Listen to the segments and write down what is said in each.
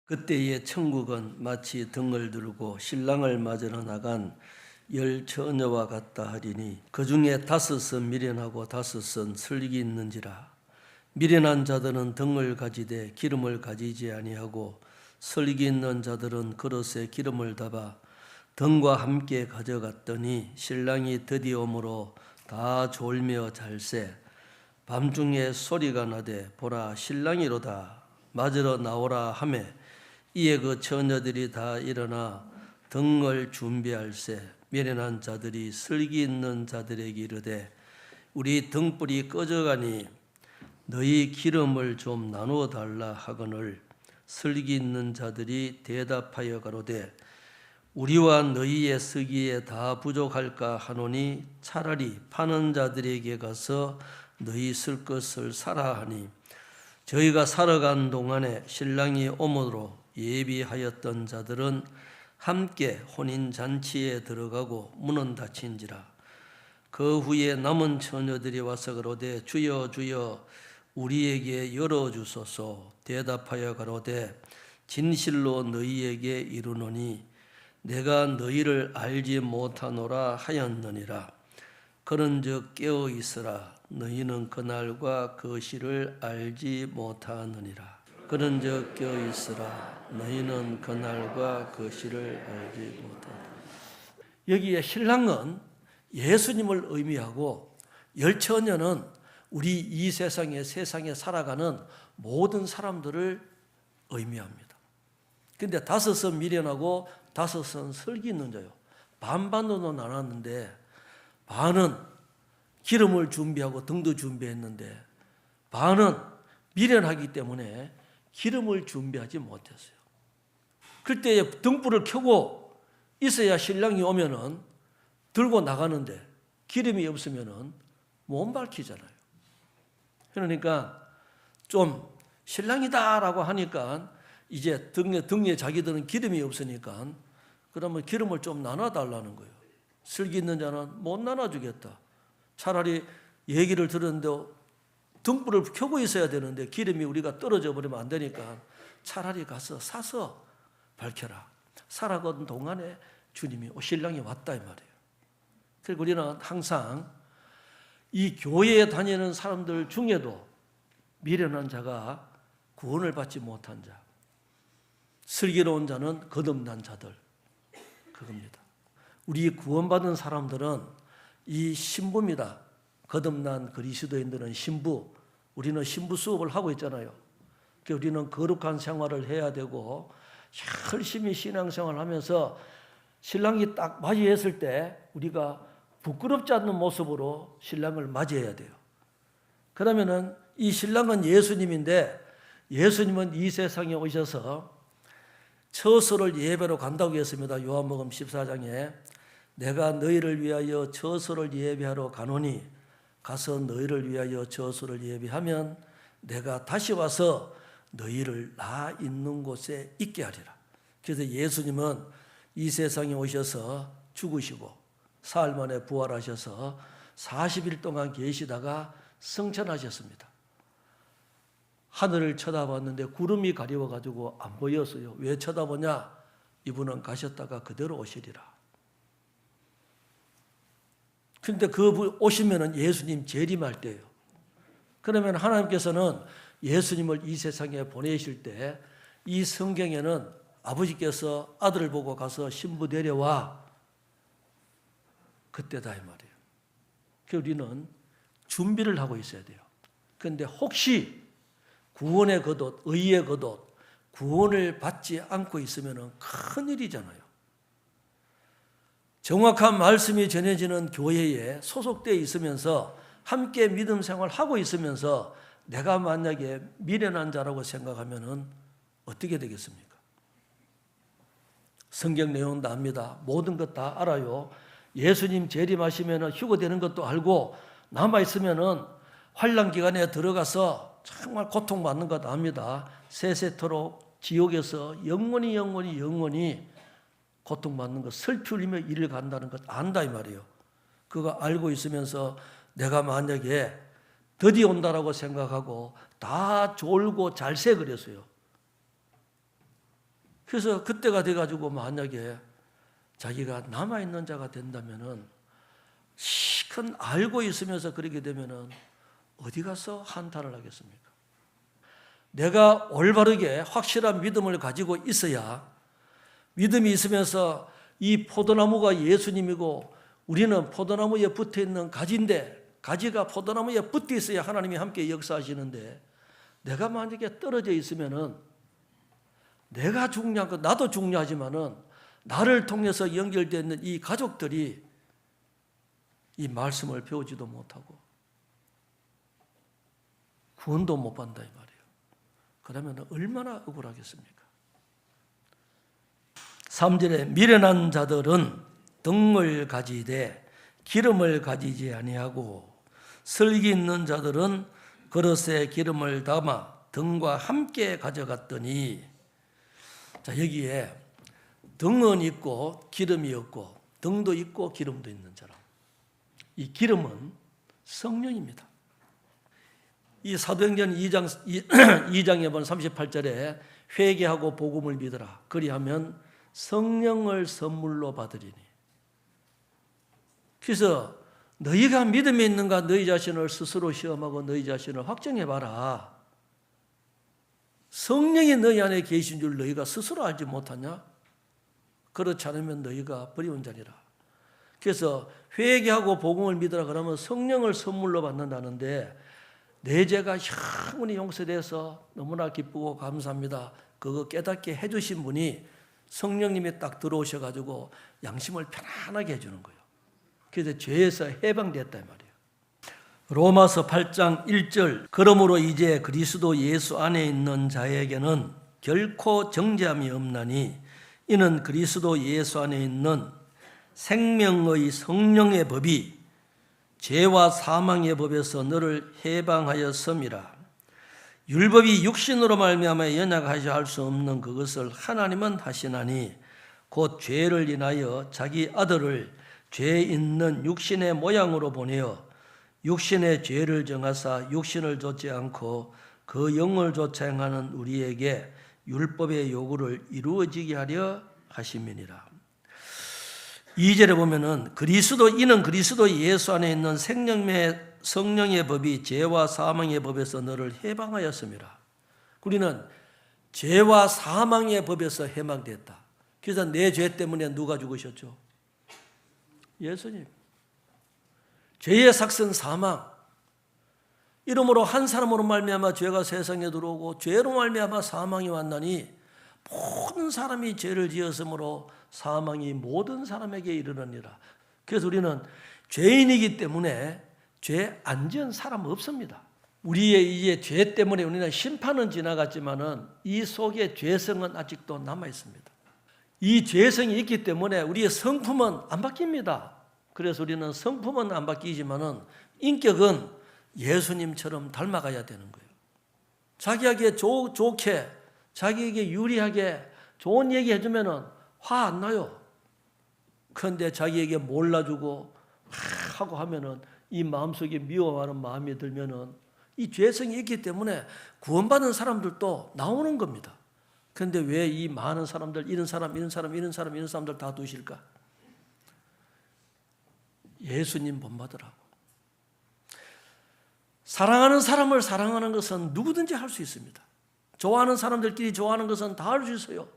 그때의 천국은 마치 등을 들고 신랑을 맞으러 나간 열 처녀와 같다 하리니 그 중에 5은 미련하고 5은 슬기 있는지라. 미련한 자들은 등을 가지되 기름을 가지지 아니하고 슬기 있는 자들은 그릇에 기름을 담아 등과 함께 가져갔더니 신랑이 드디어 오므로 다 졸며 잘세. 밤중에 소리가 나되 보라 신랑이로다 맞으러 나오라 하매 이에 그 처녀들이 다 일어나 등을 준비할세. 미련한 자들이 슬기 있는 자들에게 이르되 우리 등불이 꺼져가니 너희 기름을 좀 나누어 달라 하거늘 슬기 있는 자들이 대답하여 가로되 우리와 너희의 쓰기에 다 부족할까 하노니 차라리 파는 자들에게 가서 너희 쓸 것을 사라 하니 저희가 살아간 동안에 신랑이 오므로 예비하였던 자들은 함께 혼인잔치에 들어가고 문은 닫힌지라. 그 후에 남은 처녀들이 와서 가로되 주여 주여 우리에게 열어주소서. 대답하여 가로되 진실로 너희에게 이르노니 내가 너희를 알지 못하노라 하였느니라. 그런즉 깨어 있으라. 너희는 그날과 그 시를 알지 못하느니라. 그런즉 깨어 있으라. 너희는 그날과 그 시를 알지 못하느니라. 여기에 신랑은 예수님을 의미하고 열 처녀는 우리 이 세상에 살아가는 모든 사람들을 의미합니다. 그런데 5은 미련하고 5은 슬기 있는 자요. 반반으로 나눴는데 반은 기름을 준비하고 등도 준비했는데 반은 미련하기 때문에 기름을 준비하지 못했어요. 그때 등불을 켜고 있어야 신랑이 오면은 들고 나가는데 기름이 없으면은 못 밝히잖아요. 그러니까 좀 신랑이다라고 하니까 이제 등에 자기들은 기름이 없으니까 그러면 기름을 좀 나눠달라는 거예요. 슬기 있는 자는 못 나눠주겠다. 차라리 얘기를 들었는데 등불을 켜고 있어야 되는데 기름이 우리가 떨어져 버리면 안 되니까 차라리 가서 사서 밝혀라. 살아가는 동안에 주님이 신랑이 왔다 이 말이에요. 그리고 우리는 항상 이 교회에 다니는 사람들 중에도 미련한 자가 구원을 받지 못한 자, 슬기로운 자는 거듭난 자들, 그겁니다. 우리 구원받은 사람들은 이 신부입니다. 거듭난 그리스도인들은 신부, 우리는 신부 수업을 하고 있잖아요. 우리는 거룩한 생활을 해야 되고 열심히 신앙생활을 하면서 신랑이 딱 맞이했을 때 우리가 부끄럽지 않는 모습으로 신랑을 맞이해야 돼요. 그러면은 이 신랑은 예수님인데 예수님은 이 세상에 오셔서 처소를 예배로 간다고 했습니다. 요한복음 14장에 내가 너희를 위하여 처소를 예배하러 가노니 가서 너희를 위하여 처소를 예배하면 내가 다시 와서 너희를 나 있는 곳에 있게 하리라. 그래서 예수님은 이 세상에 오셔서 죽으시고 사흘 만에 부활하셔서 40일 동안 계시다가 승천하셨습니다. 하늘을 쳐다봤는데 구름이 가려워가지고 안 보였어요. 왜 쳐다보냐? 이분은 가셨다가 그대로 오시리라. 그런데 그 오시면은 예수님 재림할 때예요. 그러면 하나님께서는 예수님을 이 세상에 보내실 때 이 성경에는 아버지께서 아들을 보고 가서 신부 데려와 그때다 이 말이에요. 우리는 준비를 하고 있어야 돼요. 그런데 혹시 구원의 겉옷, 의의 겉옷, 구원을 받지 않고 있으면 큰일이잖아요. 정확한 말씀이 전해지는 교회에 소속되어 있으면서 함께 믿음 생활을 하고 있으면서 내가 만약에 미련한 자라고 생각하면 어떻게 되겠습니까? 성경 내용도 압니다. 모든 것 다 알아요. 예수님 재림하시면 휴거되는 것도 알고 남아있으면 환난 기간에 들어가서 정말 고통받는 것 압니다. 세세토록 지옥에서 영원히 고통받는 것, 슬피 흘리며 일을 간다는 것 안다 이 말이에요. 그거 알고 있으면서 내가 만약에 드디어 온다라고 생각하고 다 졸고 잘새 그랬어요. 그래서 그때가 돼가지고 만약에 자기가 남아있는 자가 된다면은 시큰 알고 있으면서 그렇게 되면은 어디 가서 한탄을 하겠습니까? 내가 올바르게 확실한 믿음을 가지고 있어야, 믿음이 있으면서 이 포도나무가 예수님이고 우리는 포도나무에 붙어 있는 가지인데, 가지가 포도나무에 붙어 있어야 하나님이 함께 역사하시는데, 내가 만약에 떨어져 있으면은 내가 중요한 거, 나도 중요하지만은 나를 통해서 연결되어 있는 이 가족들이 이 말씀을 배우지도 못하고 구원도 못 받는다 이 말이에요. 그러면 얼마나 억울하겠습니까? 3절에 미련한 자들은 등을 가지되 기름을 가지지 아니하고, 슬기 있는 자들은 그릇에 기름을 담아 등과 함께 가져갔더니. 자, 여기에 등은 있고 기름이 없고, 등도 있고 기름도 있는 사람, 이 기름은 성령입니다. 이 사도행전 2장에 보면 38절에 회개하고 복음을 믿으라, 그리하면 성령을 선물로 받으리니. 그래서 너희가 믿음이 있는가 너희 자신을 스스로 시험하고 너희 자신을 확정해봐라. 성령이 너희 안에 계신 줄 너희가 스스로 알지 못하냐? 그렇지 않으면 너희가 버리운 자리라. 그래서 회개하고 복음을 믿으라 그러면 성령을 선물로 받는다는데, 내 죄가 영원히 용서돼서 너무나 기쁘고 감사합니다, 그거 깨닫게 해주신 분이 성령님이 딱 들어오셔가지고 양심을 편안하게 해주는 거예요. 그래서 죄에서 해방됐다 이 말이에요. 로마서 8장 1절, 그러므로 이제 그리스도 예수 안에 있는 자에게는 결코 정죄함이 없나니, 이는 그리스도 예수 안에 있는 생명의 성령의 법이 죄와 사망의 법에서 너를 해방하였음이라. 율법이 육신으로 말미암아 연약하여 할 수 없는 그것을 하나님은 하시나니, 곧 죄를 인하여 자기 아들을 죄 있는 육신의 모양으로 보내어 육신의 죄를 정하사 육신을 좇지 않고 그 영을 좇아 행하는 우리에게 율법의 요구를 이루어지게 하려 하심이니라. 2절에 보면은 이는 그리스도 예수 안에 있는 성령의 법이 죄와 사망의 법에서 너를 해방하였음이라. 우리는 죄와 사망의 법에서 해방됐다. 그래서 내 죄 때문에 누가 죽으셨죠? 예수님. 죄의 삭선 사망. 이러므로 한 사람으로 말미암아 죄가 세상에 들어오고 죄로 말미암아 사망이 왔나니, 모든 사람이 죄를 지었으므로 사망이 모든 사람에게 이르느니라. 그래서 우리는 죄인이기 때문에 죄 안 지은 사람 없습니다. 우리의 이제 죄 때문에 우리는 심판은 지나갔지만은 이 속에 죄성은 아직도 남아 있습니다. 이 죄성이 있기 때문에 우리의 성품은 안 바뀝니다. 그래서 우리는 성품은 안 바뀌지만은 인격은 예수님처럼 닮아가야 되는 거예요. 자기에게 좋게, 자기에게 유리하게 좋은 얘기 해주면은 화 안 나요. 그런데 자기에게 몰라주고 하고 하면은 이 마음속에 미워하는 마음이 들면은 이 죄성이 있기 때문에 구원받은 사람들도 나오는 겁니다. 그런데 왜 이 많은 사람들, 이런 사람들 다 두실까? 예수님 본받으라고. 사랑하는 사람을 사랑하는 것은 누구든지 할 수 있습니다. 좋아하는 사람들끼리 좋아하는 것은 다 할 수 있어요.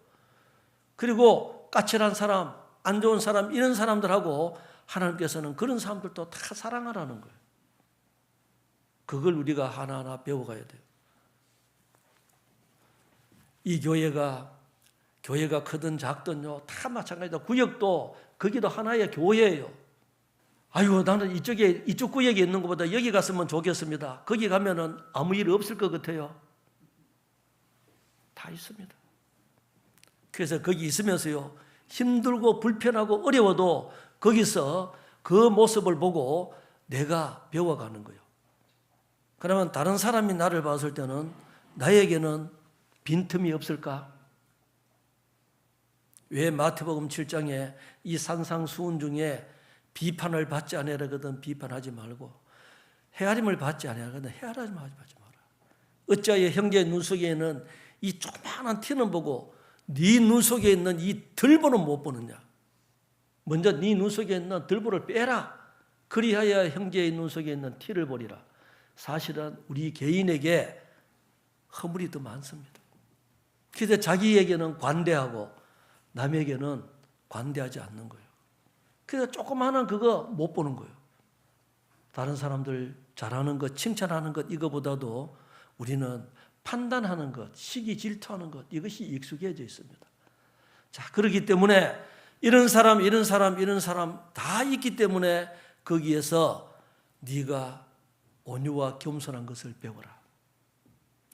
그리고 까칠한 사람, 안 좋은 사람, 이런 사람들하고 하나님께서는 그런 사람들도 다 사랑하라는 거예요. 그걸 우리가 하나하나 배워가야 돼요. 이 교회가 크든 작든요, 다 마찬가지다. 구역도 거기도 하나의 교회예요. 아이고, 나는 이쪽 구역에 있는 것보다 여기 갔으면 좋겠습니다. 거기 가면은 아무 일 없을 것 같아요. 다 있습니다. 그래서 거기 있으면서요, 힘들고 불편하고 어려워도 거기서 그 모습을 보고 내가 배워가는 거예요. 그러면 다른 사람이 나를 봤을 때는 나에게는 빈틈이 없을까? 왜 마태복음 7장에 이 산상수훈 중에 비판을 받지 아니하거든 비판하지 말고, 헤아림을 받지 아니하거든 헤아리지 마라. 어찌하여 형제의 눈 속에는 이 조그마한 티는 보고 네 눈 속에 있는 이 들보는 못 보느냐? 먼저 네 눈 속에 있는 들보를 빼라. 그리하여 형제의 눈 속에 있는 티를 보리라. 사실은 우리 개인에게 허물이 더 많습니다. 그래서 자기에게는 관대하고 남에게는 관대하지 않는 거예요. 그래서 조그마한 그거 못 보는 거예요. 다른 사람들 잘하는 것, 칭찬하는 것 이거보다도 우리는 판단하는 것, 시기 질투하는 것 이것이 익숙해져 있습니다. 자, 그렇기 때문에 이런 사람 다 있기 때문에 거기에서 네가 온유와 겸손한 것을 배워라.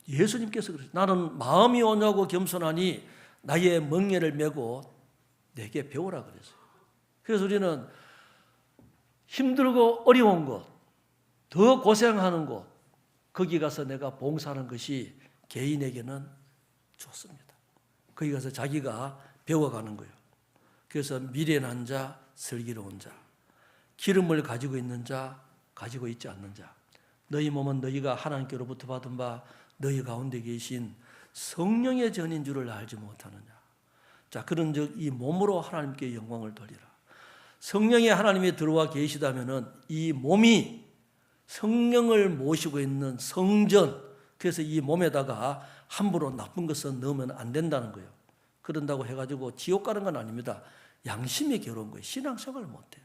예수님께서 그러셨어요. 나는 마음이 온유하고 겸손하니 나의 멍에를 메고 내게 배우라 그랬어요. 그래서 우리는 힘들고 어려운 곳, 더 고생하는 곳, 거기 가서 내가 봉사하는 것이 개인에게는 좋습니다. 거기 가서 자기가 배워가는 거예요. 그래서 미련한 자, 슬기로운 자, 기름을 가지고 있는 자, 가지고 있지 않는 자, 너희 몸은 너희가 하나님께로부터 받은 바 너희 가운데 계신 성령의 전인 줄을 알지 못하느냐. 자, 그런즉 이 몸으로 하나님께 영광을 돌리라. 성령의 하나님이 들어와 계시다면은 이 몸이 성령을 모시고 있는 성전, 그래서 이 몸에다가 함부로 나쁜 것은 넣으면 안 된다는 거예요. 그런다고 해가지고 지옥 가는 건 아닙니다. 양심이 괴로운 거예요. 신앙생활을 못해요.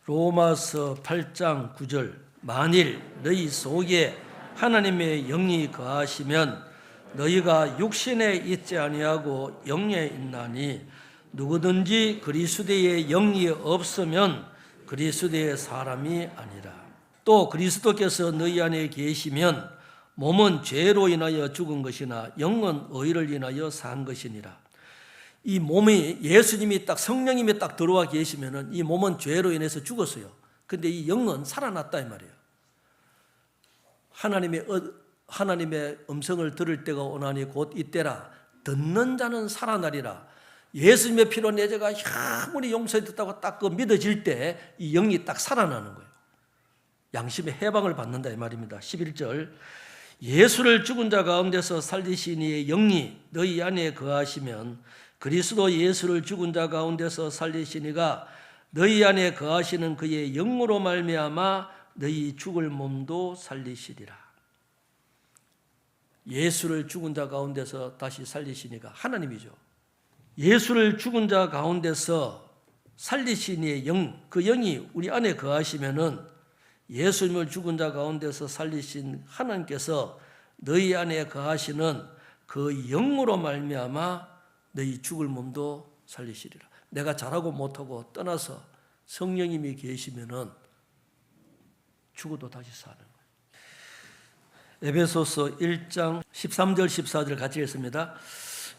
로마서 8장 9절 만일 너희 속에 하나님의 영이 거하시면 너희가 육신에 있지 아니하고 영에 있나니 누구든지 그리스도의 영이 없으면 그리스도의 사람이 아니라. 또 그리스도께서 너희 안에 계시면 몸은 죄로 인하여 죽은 것이나 영은 의를 인하여 산 것이니라. 이 몸이 예수님이 딱 성령님이 딱 들어와 계시면은 이 몸은 죄로 인해서 죽었어요. 근데 이 영은 살아났다 이 말이에요. 하나님의 음성을 들을 때가 오나니 곧 이때라. 듣는 자는 살아나리라. 예수님의 피로 내 죄가 아무리 용서됐다고 딱 그 믿어질 때 이 영이 딱 살아나는 거예요. 양심의 해방을 받는다 이 말입니다. 11절 예수를 죽은 자 가운데서 살리신 이의 영이 너희 안에 거하시면 그리스도 예수를 죽은 자 가운데서 살리신 이가 너희 안에 거하시는 그의 영으로 말미암아 너희 죽을 몸도 살리시리라. 예수를 죽은 자 가운데서 다시 살리신 이가 하나님이죠. 예수를 죽은 자 가운데서 살리신 이의 영, 그 영이 우리 안에 거하시면은 예수님을 죽은 자 가운데서 살리신 하나님께서 너희 안에 거하시는 그 영으로 말미암아 너희 죽을 몸도 살리시리라. 내가 잘하고 못하고 떠나서 성령님이 계시면은 죽어도 다시 사는 거예요. 에베소서 1장 13절 14절 같이 읽습니다.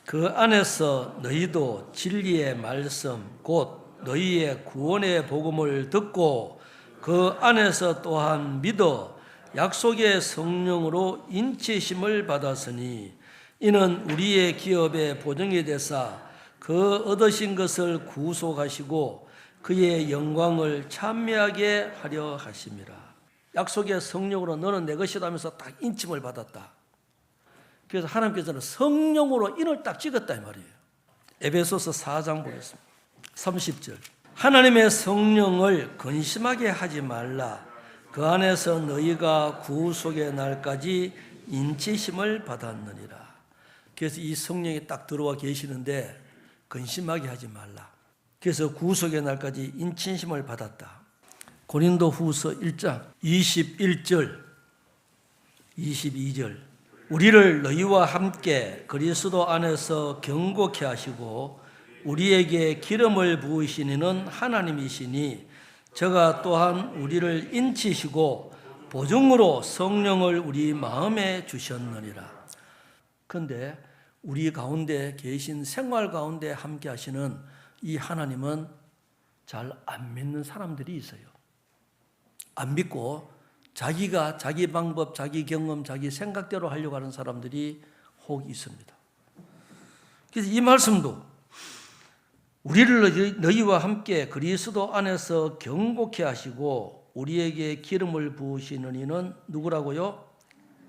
그 안에서 너희도 진리의 말씀 곧 너희의 구원의 복음을 듣고 그 안에서 또한 믿어 약속의 성령으로 인치심을 받았으니 이는 우리의 기업의 보증이 되사 그 얻으신 것을 구속하시고 그의 영광을 찬미하게 하려 하심이라. 약속의 성령으로 너는 내 것이다 하면서 딱 인침을 받았다. 그래서 하나님께서는 성령으로 인을 딱 찍었다 이 말이에요. 에베소서 4장 보겠습니다. 30절 하나님의 성령을 근심하게 하지 말라. 그 안에서 너희가 구속의 날까지 인치심을 받았느니라. 그래서 이 성령이 딱 들어와 계시는데 근심하게 하지 말라. 그래서 구속의 날까지 인치심을 받았다. 고린도 후서 1장 21절 22절 우리를 너희와 함께 그리스도 안에서 경고케 하시고 우리에게 기름을 부으신 이는 하나님이시니 저가 또한 우리를 인치시고 보증으로 성령을 우리 마음에 주셨느니라. 그런데 우리 가운데 계신 생활 가운데 함께 하시는 이 하나님은 잘 안 믿는 사람들이 있어요. 안 믿고 자기가 자기 방법, 자기 경험, 자기 생각대로 하려고 하는 사람들이 혹 있습니다. 그래서 이 말씀도 우리를 너희와 함께 그리스도 안에서 경고케 하시고 우리에게 기름을 부으시는 이는 누구라고요?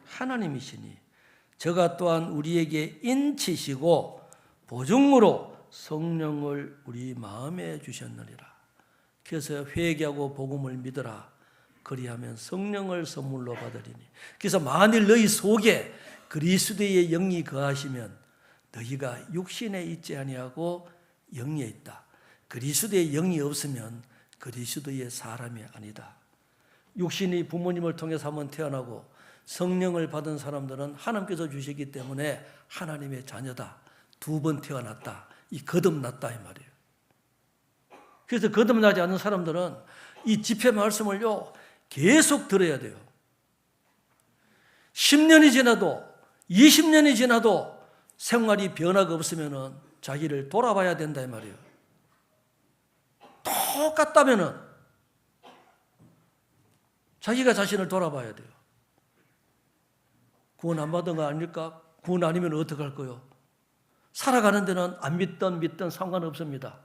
하나님이시니 저가 또한 우리에게 인치시고 보증으로 성령을 우리 마음에 주셨느니라. 그래서 회개하고 복음을 믿으라. 그리하면 성령을 선물로 받으리니. 그래서 만일 너희 속에 그리스도의 영이 거하시면 너희가 육신에 있지 아니하고 영에 있다. 그리스도의 영이 없으면 그리스도의 사람이 아니다. 육신이 부모님을 통해서 한번 태어나고 성령을 받은 사람들은 하나님께서 주시기 때문에 하나님의 자녀다. 2번 태어났다. 이 거듭났다 이 말이에요. 그래서 거듭나지 않는 사람들은 이 집회 말씀을요 계속 들어야 돼요. 10년이 지나도 20년이 지나도 생활이 변화가 없으면 자기를 돌아봐야 된다 이 말이에요. 똑같다면은 자기가 자신을 돌아봐야 돼요. 구원 안 받은 거 아닐까? 구원 아니면 어떡할 거요? 살아가는 데는 안 믿든 상관없습니다.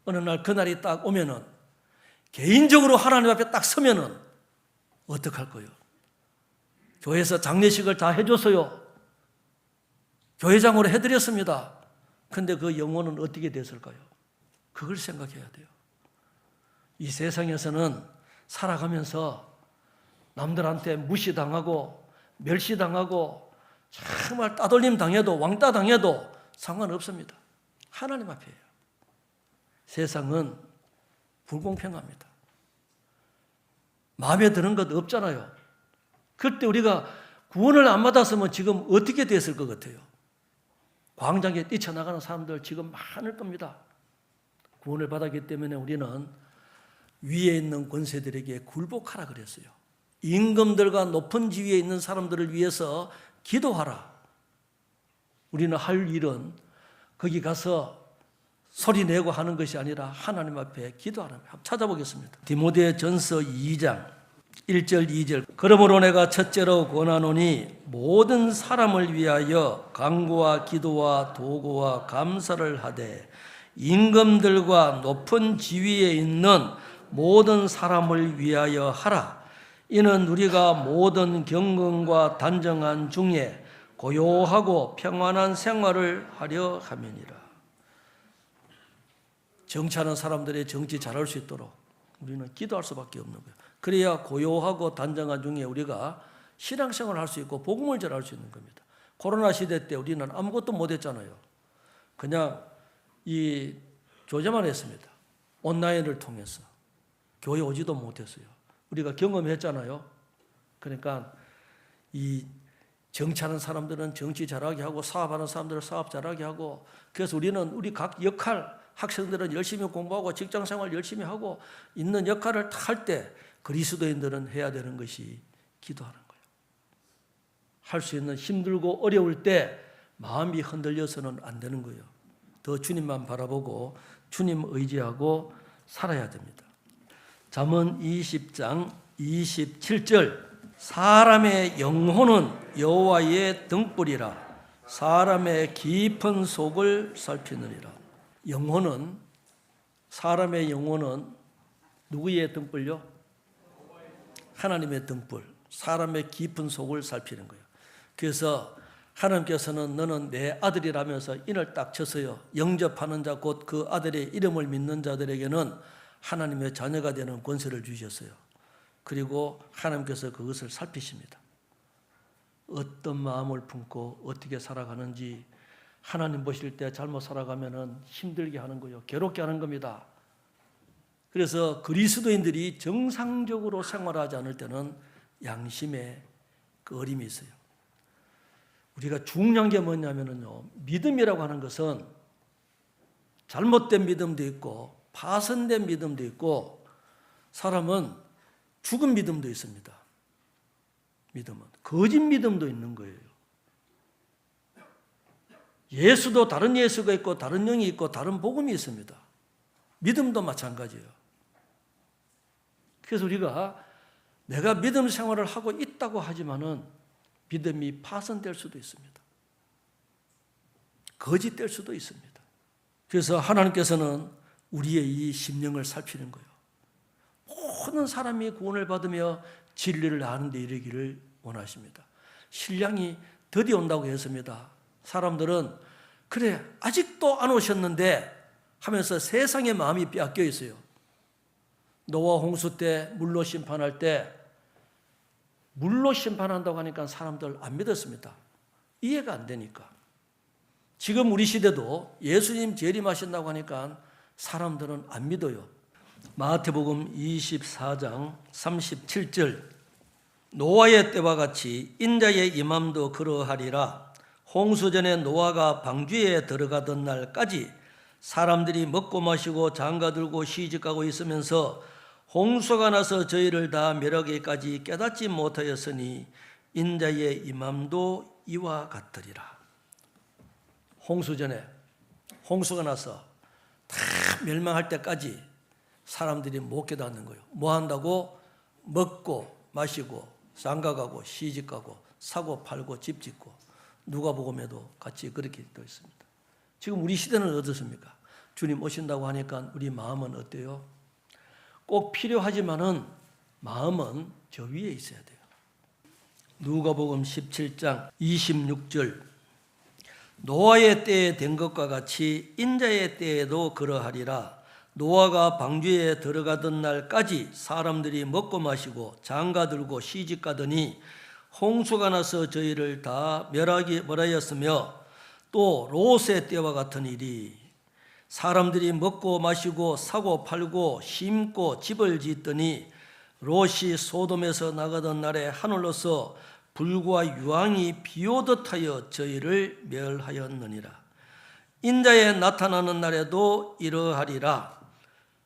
어느 날 그날이 딱 오면은 개인적으로 하나님 앞에 딱 서면은 어떡할 거요? 교회에서 장례식을 다 해줬어요. 교회장으로 해드렸습니다. 근데 그 영혼은 어떻게 됐을까요? 그걸 생각해야 돼요. 이 세상에서는 살아가면서 남들한테 무시당하고 멸시당하고 정말 따돌림 당해도 왕따 당해도 상관없습니다. 하나님 앞이에요. 세상은 불공평합니다. 마음에 드는 것 없잖아요. 그때 우리가 구원을 안 받았으면 지금 어떻게 됐을 것 같아요? 광장에 뛰쳐나가는 사람들 지금 많을 겁니다. 구원을 받았기 때문에 우리는 위에 있는 권세들에게 굴복하라 그랬어요. 임금들과 높은 지위에 있는 사람들을 위해서 기도하라. 우리는 할 일은 거기 가서 소리 내고 하는 것이 아니라 하나님 앞에 기도하는 거예요. 한번 찾아보겠습니다. 디모데전서 2장 1절 2절. 그러므로 내가 첫째로 권하노니 모든 사람을 위하여 간구와 기도와 도구와 감사를 하되 임금들과 높은 지위에 있는 모든 사람을 위하여 하라. 이는 우리가 모든 경건과 단정한 중에 고요하고 평안한 생활을 하려 함이니라. 정치하는 사람들의 정치 잘할 수 있도록 우리는 기도할 수밖에 없는 거예요. 그래야 고요하고 단정한 중에 우리가 신앙생활을 할 수 있고 복음을 전할 수 있는 겁니다. 코로나 시대 때 우리는 아무것도 못했잖아요. 그냥 이 조제만 했습니다. 온라인을 통해서. 교회 오지도 못했어요. 우리가 경험했잖아요. 그러니까 이 정치하는 사람들은 정치 잘하게 하고 사업하는 사람들은 사업 잘하게 하고 그래서 우리는 우리 각 역할 학생들은 열심히 공부하고 직장생활 열심히 하고 있는 역할을 다 할 때 그리스도인들은 해야 되는 것이 기도하는 거예요. 할 수 있는 힘들고 어려울 때 마음이 흔들려서는 안 되는 거예요. 더 주님만 바라보고 주님 의지하고 살아야 됩니다. 잠언 20장 27절. 사람의 영혼은 여호와의 등불이라 사람의 깊은 속을 살피느니라. 영혼은 사람의 영혼은 누구의 등불요? 하나님의 등불. 사람의 깊은 속을 살피는 거예요. 그래서 하나님께서는 너는 내 아들이라면서 인을 딱 쳤어요. 영접하는 자 곧 그 아들의 이름을 믿는 자들에게는 하나님의 자녀가 되는 권세를 주셨어요. 그리고 하나님께서 그것을 살피십니다. 어떤 마음을 품고 어떻게 살아가는지 하나님 보실 때 잘못 살아가면 힘들게 하는 거예요. 괴롭게 하는 겁니다. 그래서 그리스도인들이 정상적으로 생활하지 않을 때는 양심에 그 어림이 있어요. 우리가 중요한 게 뭐냐면요. 믿음이라고 하는 것은 잘못된 믿음도 있고 파손된 믿음도 있고 사람은 죽은 믿음도 있습니다. 믿음은 거짓 믿음도 있는 거예요. 예수도 다른 예수가 있고 다른 영이 있고 다른 복음이 있습니다. 믿음도 마찬가지예요. 그래서 우리가 내가 믿음 생활을 하고 있다고 하지만은 믿음이 파손될 수도 있습니다. 거짓될 수도 있습니다. 그래서 하나님께서는 우리의 이 심령을 살피는 거예요. 모든 사람이 구원을 받으며 진리를 아는 데 이르기를 원하십니다. 신랑이 드디어 온다고 했습니다. 사람들은 그래 아직도 안 오셨는데 하면서 세상의 마음이 빼앗겨 있어요. 노아 홍수 때 물로 심판할 때 물로 심판한다고 하니까 사람들 안 믿었습니다. 이해가 안 되니까. 지금 우리 시대도 예수님 재림하신다고 하니까 사람들은 안 믿어요. 마태복음 24장 37절 노아의 때와 같이 인자의 임함도 그러하리라. 홍수전에 노아가 방주에 들어가던 날까지 사람들이 먹고 마시고 장가들고 시집가고 있으면서 홍수가 나서 저희를 다 멸하기까지 깨닫지 못하였으니 인자의 임함도 이와 같으리라. 홍수전에 홍수가 나서 다 멸망할 때까지 사람들이 못 깨닫는 거예요. 뭐 한다고? 먹고 마시고 장가가고 시집가고 사고 팔고 집 짓고 누가복음에도 같이 그렇게 되어 있습니다. 지금 우리 시대는 어떻습니까? 주님 오신다고 하니까 우리 마음은 어때요? 꼭 필요하지만은 마음은 저 위에 있어야 돼요. 누가복음 17장 26절 노아의 때에 된 것과 같이 인자의 때에도 그러하리라. 노아가 방주에 들어가던 날까지 사람들이 먹고 마시고 장가들고 시집가더니 홍수가 나서 저희를 다 멸하였으며 또 롯의 때와 같은 일이 사람들이 먹고 마시고 사고 팔고 심고 집을 짓더니 롯이 소돔에서 나가던 날에 하늘로서 불과 유황이 비오듯 하여 저희를 멸하였느니라. 인자에 나타나는 날에도 이러하리라.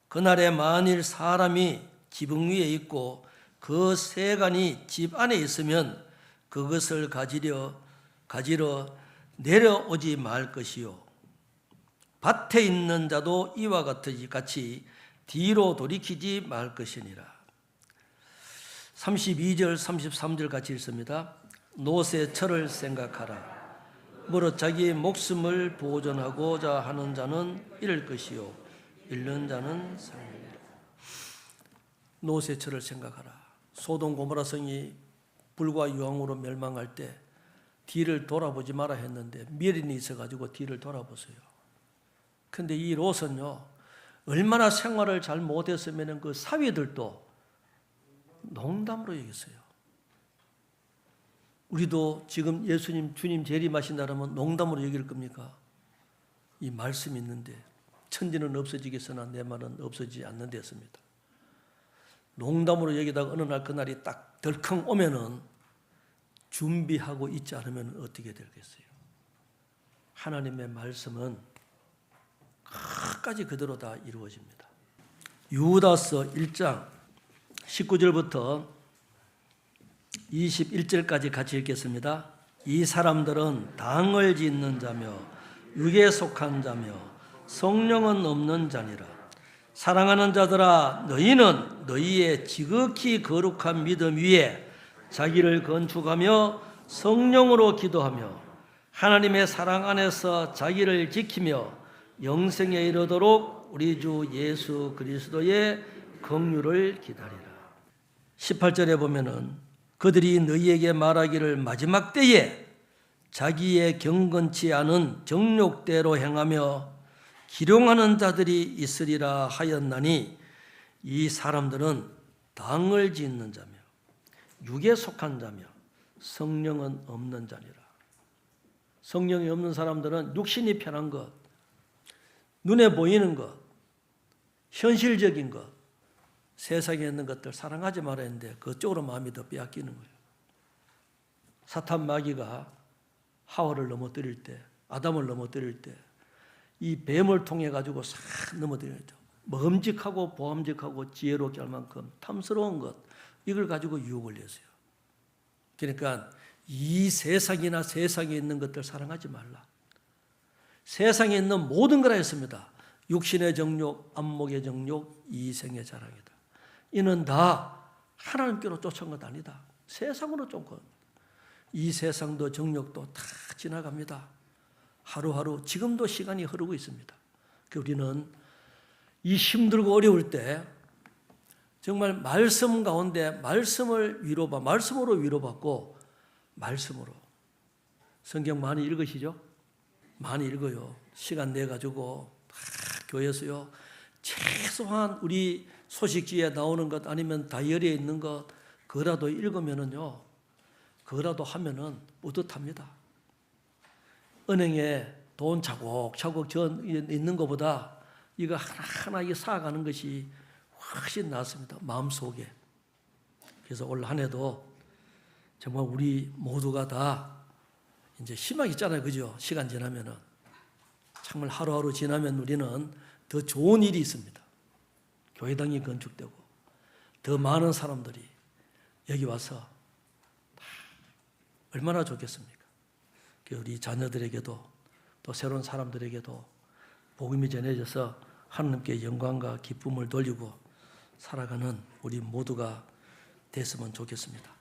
그날에 만일 사람이 지붕 위에 있고 그 세간이 집 안에 있으면 그것을 가지러 내려오지 말 것이요 밭에 있는 자도 이와 같이 뒤로 돌이키지 말 것이니라. 32절 33절 같이 읽습니다. 롯의 철을 생각하라. 무릇 자기의 목숨을 보존하고자 하는 자는 잃을 것이요 잃는 자는 살리리라. 롯의 철을 생각하라. 소돔 고모라 성이 불과 유황으로 멸망할 때 뒤를 돌아보지 마라 했는데 미련이 있어가지고 뒤를 돌아보세요. 근데 이 롯은요 얼마나 생활을 잘 못했으면 그 사위들도 농담으로 여겼어요. 우리도 지금 예수님 주님 재림하신다면 농담으로 여길 겁니까? 이 말씀이 있는데 천지는 없어지겠으나 내 말은 없어지지 않는 데였습니다. 농담으로 여기다가 어느 날 그날이 딱 덜컹 오면은 준비하고 있지 않으면 어떻게 되겠어요? 하나님의 말씀은 끝까지 그대로 다 이루어집니다. 유다서 1장 19절부터 21절까지 같이 읽겠습니다. 이 사람들은 당을 짓는 자며 육에 속한 자며 성령은 없는 자니라. 사랑하는 자들아 너희는 너희의 지극히 거룩한 믿음 위에 자기를 건축하며 성령으로 기도하며 하나님의 사랑 안에서 자기를 지키며 영생에 이르도록 우리 주 예수 그리스도의 긍휼을 기다리라. 18절에 보면은 그들이 너희에게 말하기를 마지막 때에 자기의 경건치 않은 정욕대로 행하며 기룡하는 자들이 있으리라 하였나니 이 사람들은 당을 짓는 자며 육에 속한 자며 성령은 없는 자니라. 성령이 없는 사람들은 육신이 편한 것, 눈에 보이는 것, 현실적인 것, 세상에 있는 것들 사랑하지 말아야 하는데 그쪽으로 마음이 더 빼앗기는 거예요. 사탄 마귀가 하와를 넘어뜨릴 때, 아담을 넘어뜨릴 때 이 뱀을 통해 가지고 싹 넘어뜨려야죠. 먹음직하고 보암직하고 지혜롭게 할 만큼 탐스러운 것, 이걸 가지고 유혹을 했어요. 그러니까 이 세상이나 세상에 있는 것들 사랑하지 말라. 세상에 있는 모든 거라 했습니다. 육신의 정욕, 안목의 정욕, 이생의 자랑이다. 이는 다 하나님께로 쫓은 것 아니다. 세상으로 쫓은. 이 세상도 정욕도 다 지나갑니다. 하루하루 지금도 시간이 흐르고 있습니다. 우리는 이 힘들고 어려울 때 정말 말씀 가운데 말씀으로 위로받고 말씀으로 성경 많이 읽으시죠? 많이 읽어요. 시간 내 가지고 교회에서요. 최소한 우리 소식지에 나오는 것 아니면 다이어리에 있는 것 그거라도 읽으면은요. 그거라도 하면은 뿌듯합니다. 은행에 돈 차곡차곡 있는 것보다 이거 하나하나 이게 쌓아가는 것이 훨씬 낫습니다. 마음속에. 그래서 올 한 해도 정말 우리 모두가 다 이제 희망이 있잖아요. 그죠? 시간 지나면은. 정말 하루하루 지나면 우리는 더 좋은 일이 있습니다. 교회당이 건축되고 더 많은 사람들이 여기 와서 얼마나 좋겠습니까? 우리 자녀들에게도 또 새로운 사람들에게도 복음이 전해져서 하나님께 영광과 기쁨을 돌리고 살아가는 우리 모두가 됐으면 좋겠습니다.